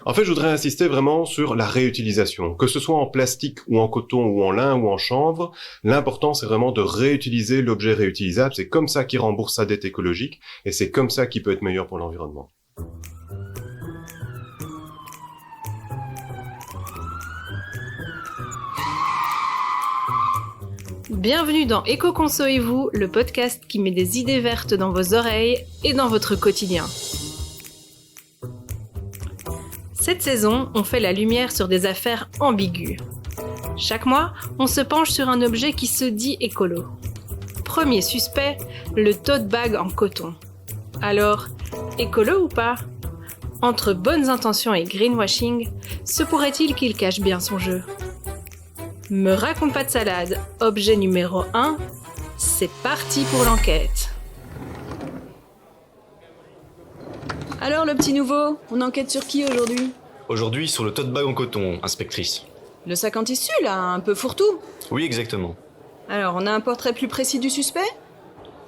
En fait, je voudrais insister vraiment sur la réutilisation. Que ce soit en plastique ou en coton ou en lin ou en chanvre, l'important c'est vraiment de réutiliser l'objet réutilisable. C'est comme ça qu'il rembourse sa dette écologique et c'est comme ça qu'il peut être meilleur pour l'environnement. Bienvenue dans Éco-Conso et vous, le podcast qui met des idées vertes dans vos oreilles et dans votre quotidien. Cette saison, on fait la lumière sur des affaires ambiguës. Chaque mois, on se penche sur un objet qui se dit écolo. Premier suspect, le tote bag en coton. Alors, écolo ou pas ? Entre bonnes intentions et greenwashing, se pourrait-il qu'il cache bien son jeu ? Me raconte pas de salade, objet numéro 1, c'est parti pour l'enquête. Alors le petit nouveau, on enquête sur qui aujourd'hui ? Aujourd'hui, sur le tote bag en coton, inspectrice. Le sac en tissu là, un peu fourre-tout. Oui, exactement. Alors, on a un portrait plus précis du suspect ?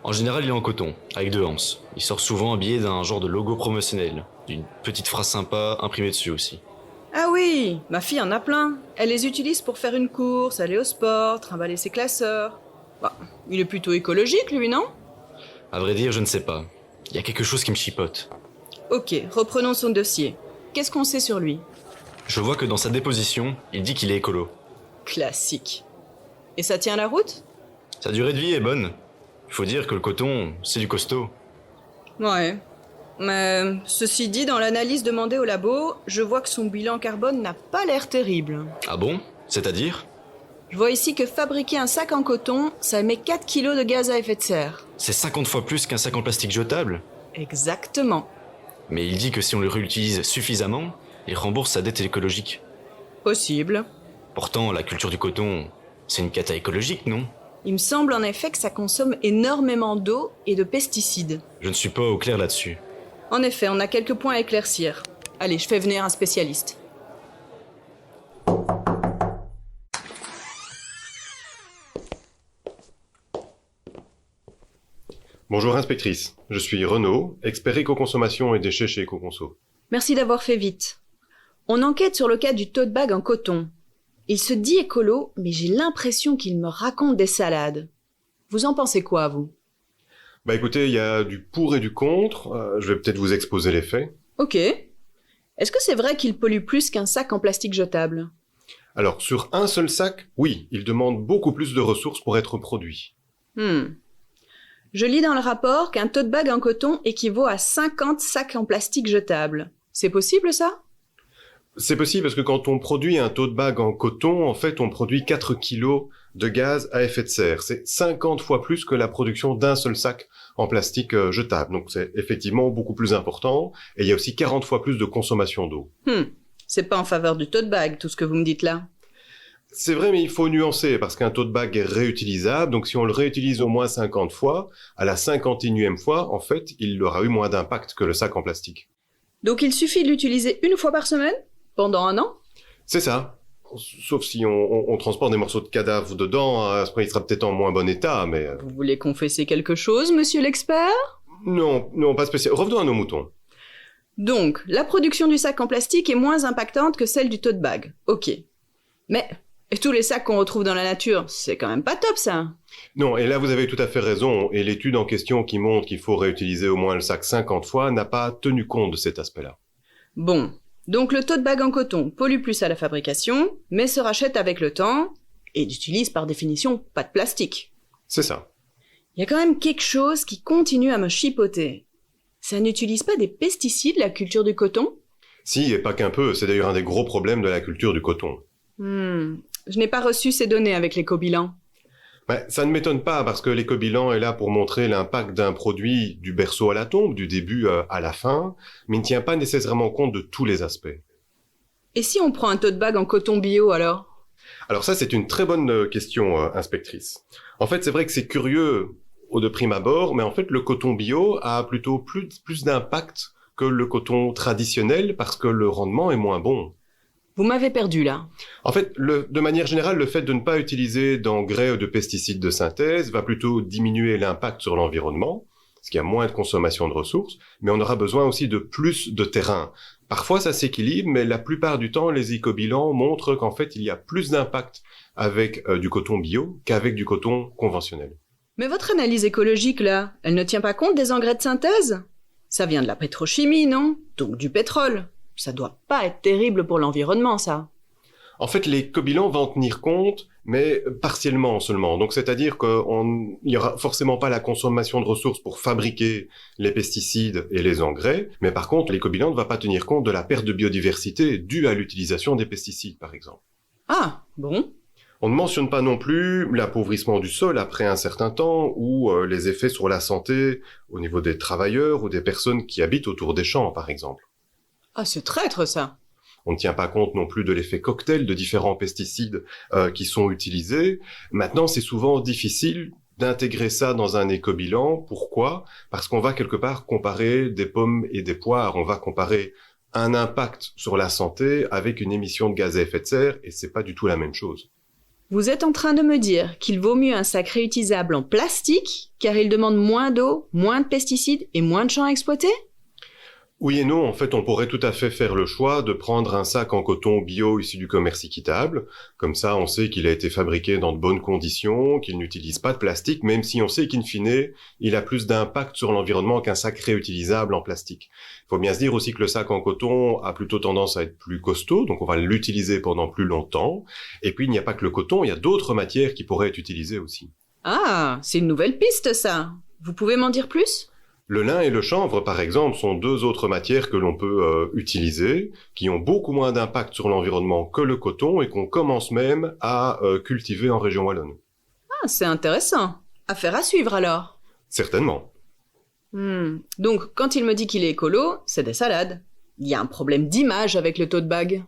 En général, il est en coton, avec 2 anses. Il sort souvent habillé d'un genre de logo promotionnel, d'une petite phrase sympa imprimée dessus aussi. Ah oui, ma fille en a plein. Elle les utilise pour faire une course, aller au sport, trimballer ses classeurs. Bah, il est plutôt écologique lui, non ? À vrai dire, je ne sais pas. Il y a quelque chose qui me chipote. Ok, reprenons son dossier. Qu'est-ce qu'on sait sur lui ? Je vois que dans sa déposition, il dit qu'il est écolo. Classique. Et ça tient la route ? Sa durée de vie est bonne. Il faut dire que le coton, c'est du costaud. Ouais. Mais ceci dit, dans l'analyse demandée au labo, je vois que son bilan carbone n'a pas l'air terrible. Ah bon ? C'est-à-dire ? Je vois ici que fabriquer un sac en coton, ça émet 4 kilos de gaz à effet de serre. C'est 50 fois plus qu'un sac en plastique jetable. Exactement. Mais il dit que si on le réutilise suffisamment, il rembourse sa dette écologique. Possible. Pourtant, la culture du coton, c'est une cata écologique, non ? Il me semble en effet que ça consomme énormément d'eau et de pesticides. Je ne suis pas au clair là-dessus. En effet, on a quelques points à éclaircir. Allez, je fais venir un spécialiste. Bonjour inspectrice, je suis Renaud, expert éco-consommation et déchets chez Éco-Conso. Merci d'avoir fait vite. On enquête sur le cas du tote bag en coton. Il se dit écolo, mais j'ai l'impression qu'il me raconte des salades. Vous en pensez quoi, vous ? Bah écoutez, il y a du pour et du contre, je vais peut-être vous exposer les faits. Ok. Est-ce que c'est vrai qu'il pollue plus qu'un sac en plastique jetable ? Alors, sur un seul sac, oui, il demande beaucoup plus de ressources pour être produit. Je lis dans le rapport qu'un tote bag en coton équivaut à 50 sacs en plastique jetables. C'est possible, ça ? C'est possible parce que quand on produit un tote bag en coton, en fait, on produit 4 kilos de gaz à effet de serre. C'est 50 fois plus que la production d'un seul sac en plastique jetable. Donc c'est effectivement beaucoup plus important. Et il y a aussi 40 fois plus de consommation d'eau. C'est pas en faveur du tote bag, tout ce que vous me dites là. C'est vrai, mais il faut nuancer parce qu'un tote bag est réutilisable. Donc si on le réutilise au moins 50 fois, à la 51e fois, en fait, il aura eu moins d'impact que le sac en plastique. Donc il suffit de l'utiliser une fois par semaine ? Pendant un an ? C'est ça. Sauf si on transporte des morceaux de cadavres dedans, à ce point il sera peut-être en moins bon état, mais... Vous voulez confesser quelque chose, monsieur l'expert ? Non, pas spécial. Revenons à nos moutons. Donc, la production du sac en plastique est moins impactante que celle du tote bag. Ok. Mais, et tous les sacs qu'on retrouve dans la nature, c'est quand même pas top, ça. Non, et là vous avez tout à fait raison, et l'étude en question qui montre qu'il faut réutiliser au moins le sac 50 fois n'a pas tenu compte de cet aspect-là. Bon. Donc le tote bag en coton pollue plus à la fabrication, mais se rachète avec le temps, et n'utilise par définition pas de plastique. C'est ça. Il y a quand même quelque chose qui continue à me chipoter. Ça n'utilise pas des pesticides, la culture du coton ? Si, et pas qu'un peu, c'est d'ailleurs un des gros problèmes de la culture du coton. Je n'ai pas reçu ces données avec l'éco-bilan. Ça ne m'étonne pas, parce que l'éco-bilan est là pour montrer l'impact d'un produit du berceau à la tombe, du début à la fin, mais il ne tient pas nécessairement compte de tous les aspects. Et si on prend un tote bag en coton bio, alors ? Alors ça, c'est une très bonne question, inspectrice. En fait, c'est vrai que c'est curieux de prime abord, mais en fait, le coton bio a plutôt plus d'impact que le coton traditionnel, parce que le rendement est moins bon. Vous m'avez perdu, là. En fait, de manière générale, le fait de ne pas utiliser d'engrais ou de pesticides de synthèse va plutôt diminuer l'impact sur l'environnement, parce qu'il y a moins de consommation de ressources, mais on aura besoin aussi de plus de terrain. Parfois, ça s'équilibre, mais la plupart du temps, les éco-bilans montrent qu'en fait, il y a plus d'impact avec du coton bio qu'avec du coton conventionnel. Mais votre analyse écologique, là, elle ne tient pas compte des engrais de synthèse? Ça vient de la pétrochimie, non? Donc du pétrole. Ça doit pas être terrible pour l'environnement, ça. En fait, l'éco-bilan va en tenir compte, mais partiellement seulement. Donc, c'est-à-dire qu'il y aura forcément pas la consommation de ressources pour fabriquer les pesticides et les engrais, mais par contre, l'éco-bilan ne va pas tenir compte de la perte de biodiversité due à l'utilisation des pesticides, par exemple. Ah, bon? On ne mentionne pas non plus l'appauvrissement du sol après un certain temps ou les effets sur la santé au niveau des travailleurs ou des personnes qui habitent autour des champs, par exemple. Ah, c'est traître, ça. On ne tient pas compte non plus de l'effet cocktail de différents pesticides qui sont utilisés. Maintenant, c'est souvent difficile d'intégrer ça dans un éco-bilan. Pourquoi? Parce qu'on va quelque part comparer des pommes et des poires. On va comparer un impact sur la santé avec une émission de gaz à effet de serre, et c'est pas du tout la même chose. Vous êtes en train de me dire qu'il vaut mieux un sac réutilisable en plastique, car il demande moins d'eau, moins de pesticides et moins de champs à exploiter? Oui et non, en fait, on pourrait tout à fait faire le choix de prendre un sac en coton bio issu du commerce équitable. Comme ça, on sait qu'il a été fabriqué dans de bonnes conditions, qu'il n'utilise pas de plastique, même si on sait qu'in fine, il a plus d'impact sur l'environnement qu'un sac réutilisable en plastique. Il faut bien se dire aussi que le sac en coton a plutôt tendance à être plus costaud, donc on va l'utiliser pendant plus longtemps. Et puis, il n'y a pas que le coton, il y a d'autres matières qui pourraient être utilisées aussi. Ah, c'est une nouvelle piste, ça. Vous pouvez m'en dire plus? Le lin et le chanvre, par exemple, sont deux autres matières que l'on peut utiliser, qui ont beaucoup moins d'impact sur l'environnement que le coton et qu'on commence même à cultiver en région wallonne. Ah, c'est intéressant. Affaire à suivre, alors. Certainement. Donc, quand il me dit qu'il est écolo, c'est des salades. Il y a un problème d'image avec le tote bag.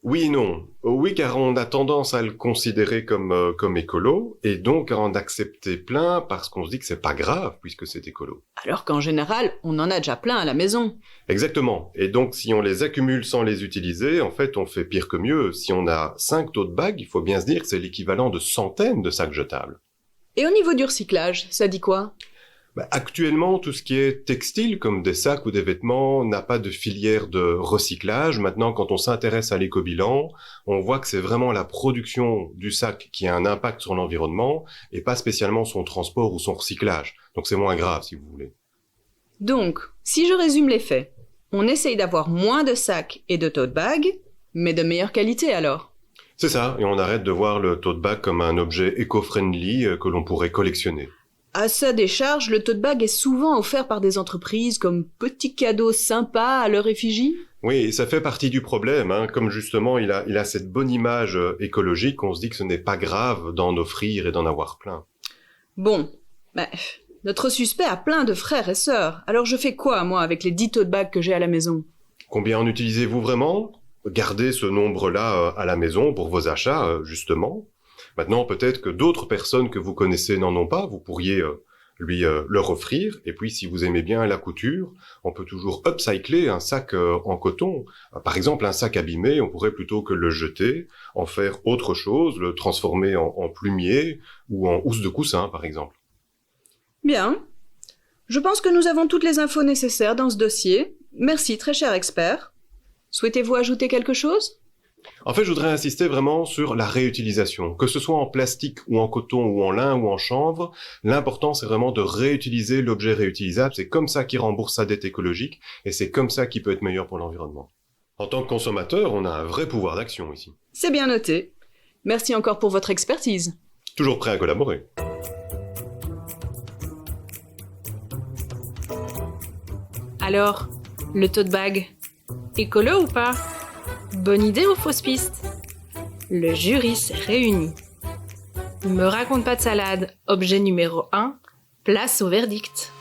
Oui et non. Oui, car on a tendance à le considérer comme écolo, et donc à en accepter plein parce qu'on se dit que c'est pas grave puisque c'est écolo. Alors qu'en général, on en a déjà plein à la maison. Exactement. Et donc, si on les accumule sans les utiliser, en fait, on fait pire que mieux. Si on a 5 tote bags, il faut bien se dire que c'est l'équivalent de centaines de sacs jetables. Et au niveau du recyclage, ça dit quoi? Actuellement, tout ce qui est textile, comme des sacs ou des vêtements, n'a pas de filière de recyclage. Maintenant, quand on s'intéresse à l'éco-bilan, on voit que c'est vraiment la production du sac qui a un impact sur l'environnement et pas spécialement son transport ou son recyclage. Donc c'est moins grave, si vous voulez. Donc, si je résume les faits, on essaye d'avoir moins de sacs et de tote bags, mais de meilleure qualité alors. C'est ça, et on arrête de voir le tote bag comme un objet éco-friendly que l'on pourrait collectionner. À sa décharge, le tote bag est souvent offert par des entreprises comme petit cadeau sympa à leur effigie. Oui, et ça fait partie du problème, hein. Comme justement il a cette bonne image écologique, on se dit que ce n'est pas grave d'en offrir et d'en avoir plein. Bon, notre suspect a plein de frères et sœurs, alors je fais quoi, moi, avec les 10 tote bags que j'ai à la maison? Combien en utilisez-vous vraiment? Gardez ce nombre-là à la maison pour vos achats, justement. Maintenant, peut-être que d'autres personnes que vous connaissez n'en ont pas, vous pourriez lui leur offrir. Et puis, si vous aimez bien la couture, on peut toujours upcycler un sac en coton. Par exemple, un sac abîmé, on pourrait plutôt que le jeter, en faire autre chose, le transformer en plumier ou en housse de coussin, par exemple. Bien. Je pense que nous avons toutes les infos nécessaires dans ce dossier. Merci, très cher expert. Souhaitez-vous ajouter quelque chose ? En fait, je voudrais insister vraiment sur la réutilisation. Que ce soit en plastique ou en coton ou en lin ou en chanvre, l'important c'est vraiment de réutiliser l'objet réutilisable. C'est comme ça qu'il rembourse sa dette écologique et c'est comme ça qu'il peut être meilleur pour l'environnement. En tant que consommateur, on a un vrai pouvoir d'action ici. C'est bien noté. Merci encore pour votre expertise. Toujours prêt à collaborer. Alors, le tote bag, écolo ou pas? Bonne idée ou fausse piste? Le jury s'est réuni. Me raconte pas de salade, objet numéro 1, place au verdict.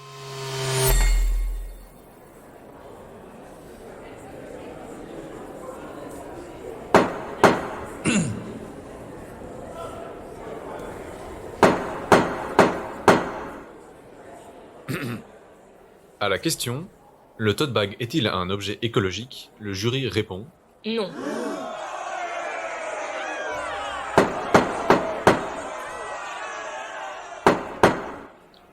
À la question « Le tote bag est-il un objet écologique ?» le jury répond « Non.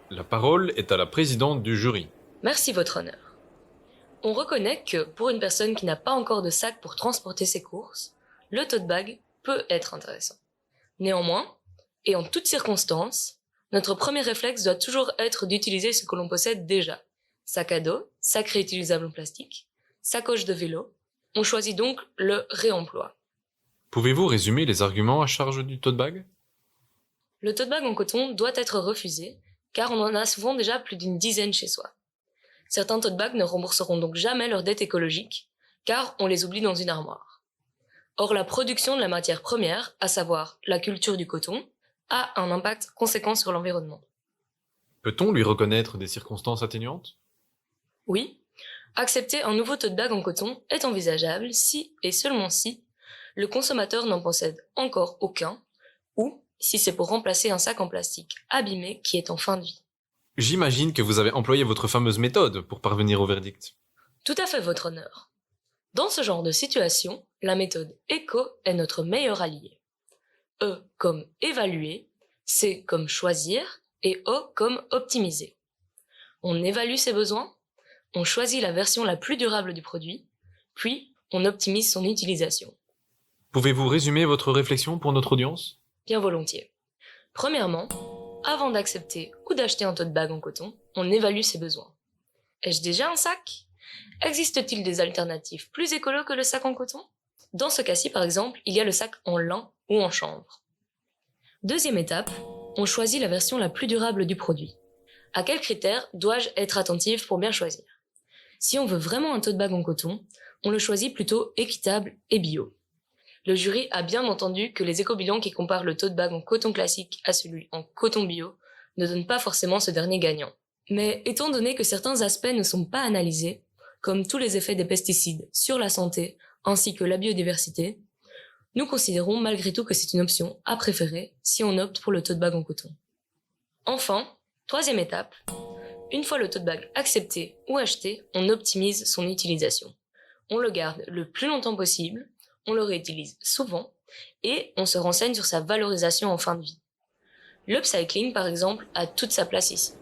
La parole est à la présidente du jury. Merci, votre honneur. On reconnaît que, pour une personne qui n'a pas encore de sac pour transporter ses courses, le tote bag peut être intéressant. Néanmoins, et en toutes circonstances, notre premier réflexe doit toujours être d'utiliser ce que l'on possède déjà. Sac à dos, sac réutilisable en plastique, sacoche de vélo. On choisit donc le réemploi. Pouvez-vous résumer les arguments à charge du tote bag? Le tote bag en coton doit être refusé, car on en a souvent déjà plus d'une dizaine chez soi. Certains tote bags ne rembourseront donc jamais leur dette écologique, car on les oublie dans une armoire. Or, la production de la matière première, à savoir la culture du coton, a un impact conséquent sur l'environnement. Peut-on lui reconnaître des circonstances atténuantes? Oui, accepter un nouveau tote bag en coton est envisageable si, et seulement si, le consommateur n'en possède encore aucun, ou si c'est pour remplacer un sac en plastique abîmé qui est en fin de vie. J'imagine que vous avez employé votre fameuse méthode pour parvenir au verdict. Tout à fait, votre honneur. Dans ce genre de situation, la méthode éco est notre meilleur allié. E comme évaluer, C comme choisir et O comme optimiser. On évalue ses besoins, on choisit la version la plus durable du produit, puis on optimise son utilisation. Pouvez-vous résumer votre réflexion pour notre audience? Bien volontiers. Premièrement, avant d'accepter ou d'acheter un tote bag en coton, on évalue ses besoins. Ai-je déjà un sac? Existe-t-il des alternatives plus écolo que le sac en coton? Dans ce cas-ci, par exemple, il y a le sac en lin ou en chanvre. Deuxième étape, on choisit la version la plus durable du produit. À quels critères dois-je être attentive pour bien choisir? Si on veut vraiment un tote bag en coton, on le choisit plutôt équitable et bio. Le jury a bien entendu que les éco-bilans qui comparent le tote bag en coton classique à celui en coton bio ne donnent pas forcément ce dernier gagnant. Mais étant donné que certains aspects ne sont pas analysés, comme tous les effets des pesticides sur la santé ainsi que la biodiversité, nous considérons malgré tout que c'est une option à préférer si on opte pour le tote bag en coton. Enfin, troisième étape, une fois le tote bag accepté ou acheté, on optimise son utilisation. On le garde le plus longtemps possible, on le réutilise souvent et on se renseigne sur sa valorisation en fin de vie. L'upcycling, par exemple, a toute sa place ici.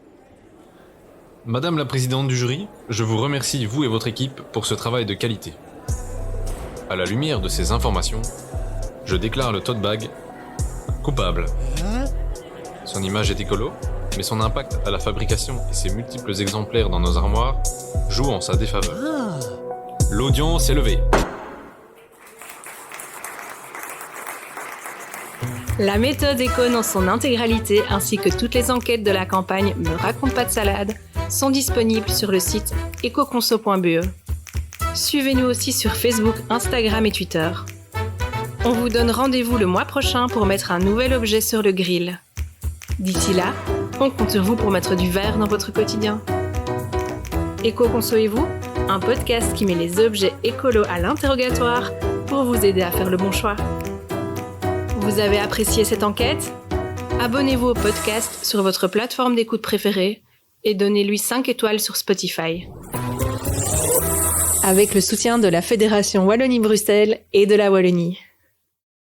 Madame la présidente du jury, je vous remercie, vous et votre équipe, pour ce travail de qualité. À la lumière de ces informations, je déclare le tote bag coupable. Son image est écolo, mais son impact à la fabrication et ses multiples exemplaires dans nos armoires jouent en sa défaveur. L'audience est levée. La méthode éco dans son intégralité ainsi que toutes les enquêtes de la campagne Me raconte pas de salade sont disponibles sur le site ecoconso.be. Suivez-nous aussi sur Facebook, Instagram et Twitter. On vous donne rendez-vous le mois prochain pour mettre un nouvel objet sur le grill. D'ici là, on compte sur vous pour mettre du vert dans votre quotidien. Éco-conso et vous, un podcast qui met les objets écolos à l'interrogatoire pour vous aider à faire le bon choix. Vous avez apprécié cette enquête? Abonnez-vous au podcast sur votre plateforme d'écoute préférée et donnez-lui 5 étoiles sur Spotify. Avec le soutien de la Fédération Wallonie-Bruxelles et de la Wallonie.